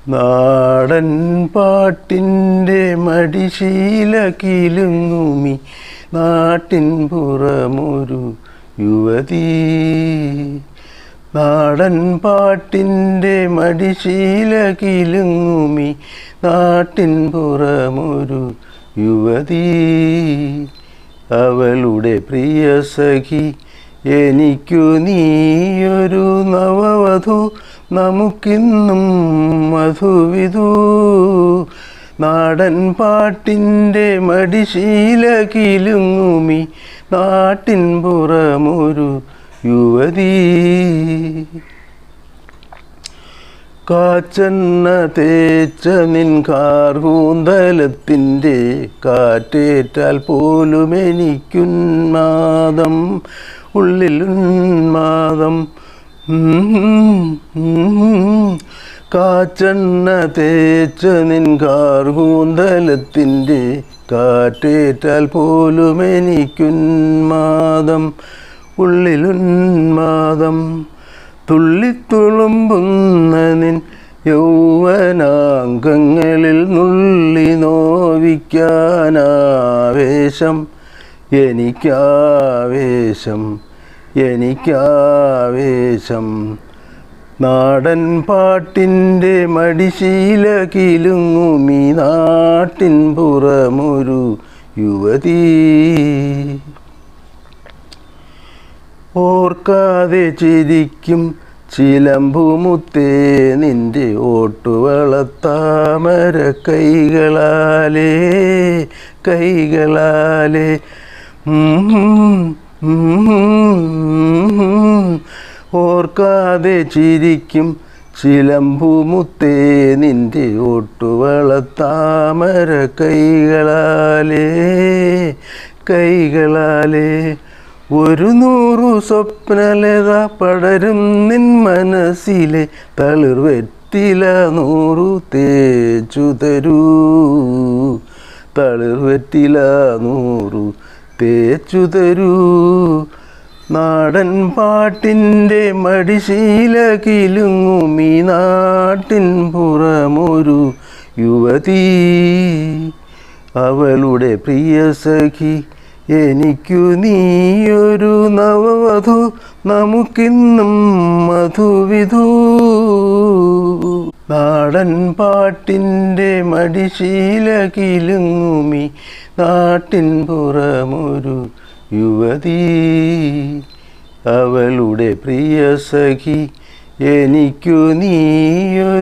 നാടൻ പാട്ടിൻ്റെ മടിശീല കിലുങ്ങുമി നാട്ടിൻ പുറമൊരു യുവതി. നാടൻ പാട്ടിൻ്റെ മടിശീല കിലുങ്ങുമി നാട്ടിൻ പുറമൊരു യുവതി. അവളുടെ പ്രിയ സഖി എനിക്കു നീയൊരു നവവധു, നമുക്കിന്നും മധുവിധു. നാടൻ പാട്ടിൻ്റെ മടിശീല കിലുങ്ങുമി നാട്ടിൻ പുറമൊരു യുവതി. കാച്ചെണ്ണ തേച്ച നിൻ കാർകൂന്തലത്തിൻ്റെ കാറ്റേറ്റാൽ പോലും എനിക്കുന്മാദം, ഉള്ളിലുന്മാദം. കാച്ചെണ്ണ തേച്ച നിൻ കാർകൂന്തലത്തിൻ്റെ കാറ്റേറ്റാൽ പോലും എനിക്കുന്മാദം, ഉള്ളിലുന്മാദം. തുള്ളിത്തുളുമ്പുന്ന നിൻ യൗവനാംഗങ്ങളിൽ നുള്ളി നോവിക്കാനാവേശം, എനിക്കാവേശം, എനിക്കാവേശം. നാടൻ പാട്ടിൻ്റെ മടിശീല കിലുങ്ങുമി നാട്ടിൻ പുറമൊരു യുവതി. ഓർക്കാതെ ചിരിക്കും ചിലമ്പുമുത്തേ നിൻ്റെ ഓട്ടുവളത്താമര കൈകളാലേ, കൈകളാലേ. ഓർക്കാതെ ചിരിക്കും ചിലമ്പുമുത്തേ നിൻ്റെ ഓട്ടുവളത്താമര കൈകളാലേ, കൈകളാലേ. 100 സ്വപ്നലത പടരും നിൻ മനസ്സിലെ തളിർവെറ്റില 100 തേച്ചു തരൂ, തളിർവെറ്റില 100 തേച്ചു തരൂ. നാടൻ പാട്ടിൻ്റെ മടിശീല കിലുങ്ങുമി നാട്ടിൻ പുറമൊരു യുവതി. അവളുടെ പ്രിയ സഖി എനിക്കു നീയൊരു നവവധു, നമുക്കിന്നും മധുവിധു. നാടൻ പാട്ടിൻ്റെ മടിശീല കിലുങ്ങുമി നാട്ടിൻ പുറമൊരു യുവതി. അവളുടെ പ്രിയ സഖി എനിക്കു നീയൊരു